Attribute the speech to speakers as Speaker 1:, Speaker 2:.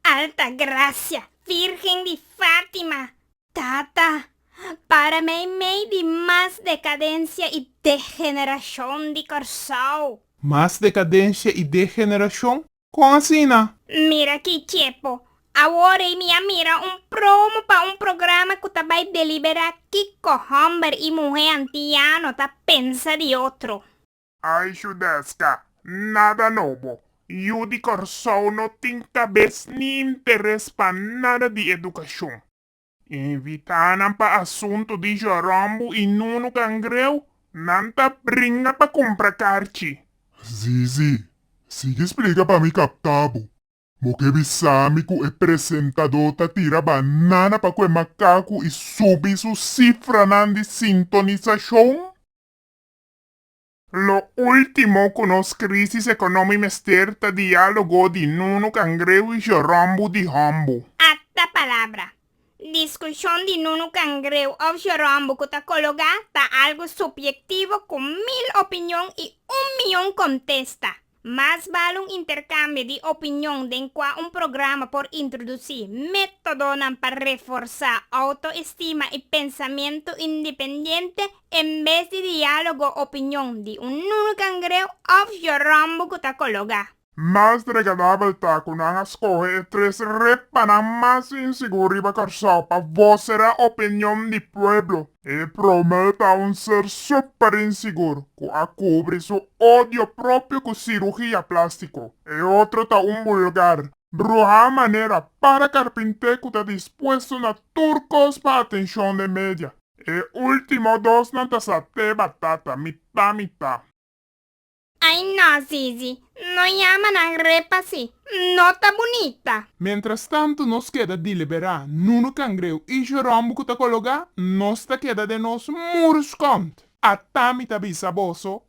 Speaker 1: Alta gracia, Virgen de Fátima. Tata, para mí de más decadencia y degeneración de Corsao.
Speaker 2: Mais decadência e degeneração? Como assim, né?
Speaker 1: Mira aqui, Chepo. Agora minha mira promo para programa que vai deliberar que homem e mulher antiano tá pensa de outro.
Speaker 3: Ai, Judesca, nada novo. Eu de Corsol não tenho cabeça nem interesse para nada de educação. Invitaram para assunto de Jorombo e Nuno Cangreu, não tá brinca para comprar carte.
Speaker 4: Zizi, siga explica para mim captabo. Porque bisami que o apresentador tá tira banana para que macaco e subir sua cifra de sintonização?
Speaker 3: Lo último con las crisis económicas sterta diálogo de Nuno Cangreu y Jorombo de Hombo.
Speaker 1: Atta palavra. Discussão de Nuno Cangreu ou Jorombo que tá colocada algo subjetivo com 1000 opiniões e 1 milhão contesta. Mas vale intercâmbio de opinião de qual programa por introduzir método para reforçar autoestima e pensamento independente em vez de diálogo opinião de Nuno Cangreu ou Jorombo que tá colocada.
Speaker 3: Mas degradável tá com a escolha tres repanan mais inseguro para Corsol para vocer a opinião do pueblo. E prometa ser super inseguro, que a cobre seu ódio próprio com cirurgia plástica. E outro tá vulgar. Bruja maneira para carpinteiro que tá disposto na turcos para atenção de média. E último dos na tasate batata, mitad.
Speaker 1: Ai não, Zizi, não chama na repa assim, não tá bonita.
Speaker 2: Mientras tanto, nos queda deliberar Nuno Cangreu e Jorombo que tá colocado, nos tá queda de nos muros cont. A tamita bisaboso,